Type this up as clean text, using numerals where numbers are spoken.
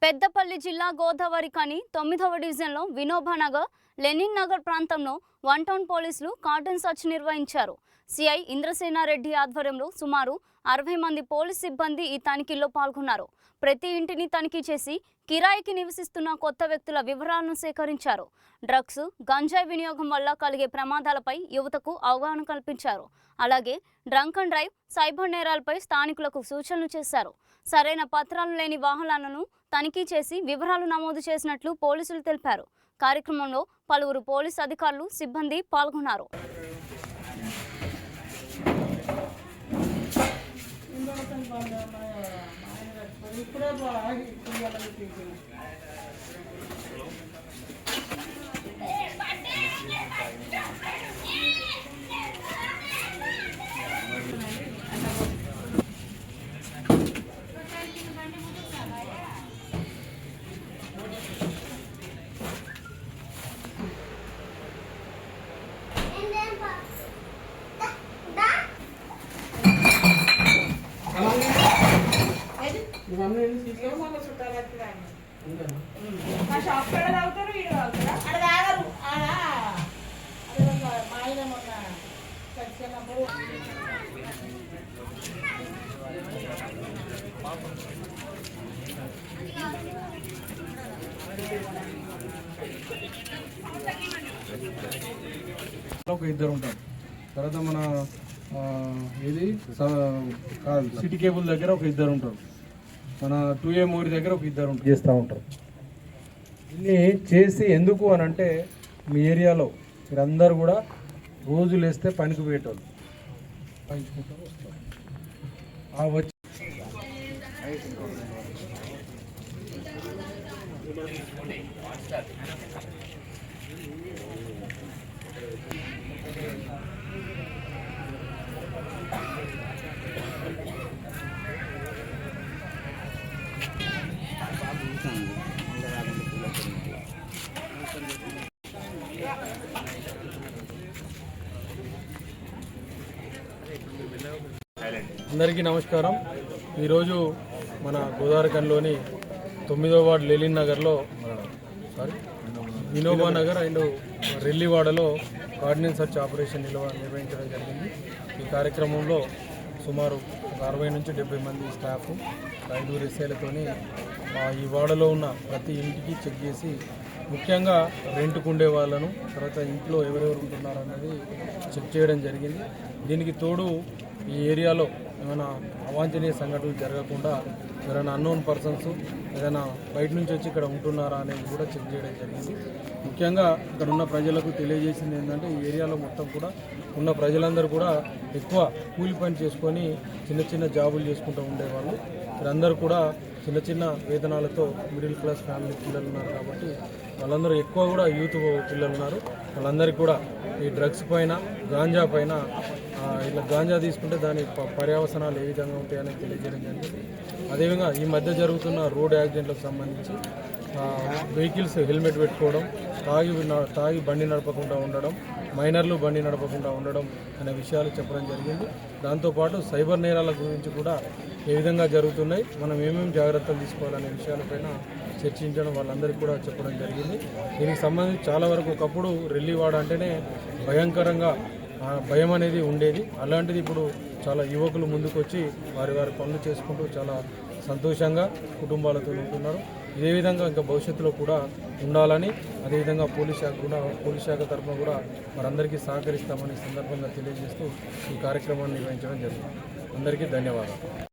పెద్దపల్లి జిల్లా గోదావరి కని 9వ డివిజన్లో వినోబా నగర్, లెనిన్ నగర్ ప్రాంతంలో వన్ టౌన్ పోలీసులు కార్డన్ సర్చ్ నిర్వహించారు. సిఐ ఇంద్రసేనారెడ్డి ఆధ్వర్యంలో సుమారు 60 మంది పోలీస్ సిబ్బంది ఈ తనిఖీల్లో పాల్గొన్నారు. ప్రతి ఇంటిని తనిఖీ చేసి కిరాయికి నివసిస్తున్న కొత్త వ్యక్తుల వివరాలను సేకరించారు. డ్రగ్స్, గంజాయి వినియోగం వల్ల కలిగే ప్రమాదాలపై యువతకు అవగాహన కల్పించారు. అలాగే డ్రంక్ అండ్ డ్రైవ్, సైబర్ నేరాలపై స్థానికులకు సూచనలు చేశారు. సరైన పత్రాలు లేని వాహనాలను తనిఖీ చేసి వివరాలు నమోదు చేసినట్లు పోలీసులు తెలిపారు. కార్యక్రమంలో పలువురు పోలీస్ అధికారులు, సిబ్బంది పాల్గొన్నారు. షాప్ కడ తాగుతారు, వీడు తాగుతారా? అక్కడ తాగరు. మా ఆయన మొన్న చచ్చినప్పుడు ఒక ఇద్దరు ఉంటారు. తర్వాత మన ఇది సిటీ కేబుల్ దగ్గర ఒక ఇద్దరు ఉంటారు. మన 2A మోరి దగ్గర ఒక ఇద్దరు చేస్తూ ఉంటారు. ఇన్ని చేసి ఎందుకు అని అంటే మీ ఏరియాలో మీరందరూ కూడా రోజులు వేస్తే పనికి పోయేటోళ్ళు వచ్చి అందరికీ నమస్కారం. ఈరోజు మన గోదావరికన్లోని 9వ వార్డు లెనిన్ నగర్లో వినోబా నగర్ అండ్ రెల్లివాడలో కార్డినెన్స్ సర్చ్ ఆపరేషన్ నిర్వహించడం జరిగింది. ఈ కార్యక్రమంలో సుమారు 60 నుంచి 70 మంది స్టాఫ్, 5 ఎస్ఐలతోని ఈ వాడలో ఉన్న ప్రతి ఇంటికి చెక్ చేసి ముఖ్యంగా రెంట్కు ఉండే వాళ్ళను, తర్వాత ఇంట్లో ఎవరెవరు ఉంటున్నారు అన్నది చెక్ చేయడం జరిగింది. దీనికి తోడు ఈ ఏరియాలో ఏమైనా అవాంఛనీయ సంఘటనలు జరగకుండా ఎవరైనా అన్నోన్ పర్సన్స్ ఏదైనా బయట నుంచి వచ్చి ఇక్కడ ఉంటున్నారా అనేది కూడా చెక్ చేయడం జరిగింది. ముఖ్యంగా ఇక్కడ ఉన్న ప్రజలకు తెలియజేసింది ఏంటంటే ఈ ఏరియాలో మొత్తం కూడా ఉన్న ప్రజలందరూ కూడా ఎక్కువ కూలి పని చేసుకొని చిన్న చిన్న జాబులు చేసుకుంటూ ఉండేవాళ్ళు. వీరందరూ కూడా చిన్న చిన్న వేతనాలతో మిడిల్ క్లాస్ ఫ్యామిలీ పిల్లలు ఉన్నారు కాబట్టి వాళ్ళందరూ ఎక్కువ కూడా యూత్ పిల్లలు ఉన్నారు. వాళ్ళందరికీ కూడా ఈ డ్రగ్స్ పైన, గాంజా పైన, ఇలా గాంజా తీసుకుంటే దాని పర్యవసనాలు ఏ విధంగా ఉంటాయని తెలియజేయడం జరిగింది. అదేవిధంగా ఈ మధ్య జరుగుతున్న రోడ్ యాక్సిడెంట్లకు సంబంధించి వెహికల్స్ హెల్మెట్ పెట్టుకోవడం, తాగి బండి నడపకుండా ఉండడం, మైనర్లు బండి నడపకుండా ఉండడం అనే విషయాలు చెప్పడం జరిగింది. దాంతోపాటు సైబర్ నేరాల గురించి కూడా ఏ విధంగా జరుగుతున్నాయి, మనం ఏమేమి జాగ్రత్తలు తీసుకోవాలనే విషయాలపైన చర్చించడం వాళ్ళందరికీ కూడా చెప్పడం జరిగింది. దీనికి సంబంధించి చాలా వరకు ఒకప్పుడు రెల్లివాడ అంటేనే భయంకరంగా భయం అనేది ఉండేది. అలాంటిది ఇప్పుడు చాలా యువకులు ముందుకు వచ్చి వారి పనులు చేసుకుంటూ చాలా సంతోషంగా కుటుంబాలతో ఉంటున్నారు. ఇదే విధంగా ఇంకా భవిష్యత్తులో కూడా ఉండాలని, అదేవిధంగా పోలీస్ శాఖ తరఫున కూడా మనందరికీ సహకరిస్తామని సందర్భంగా తెలియజేస్తూ ఈ కార్యక్రమాన్ని నిర్వహించడం జరిగింది. అందరికీ ధన్యవాదాలు.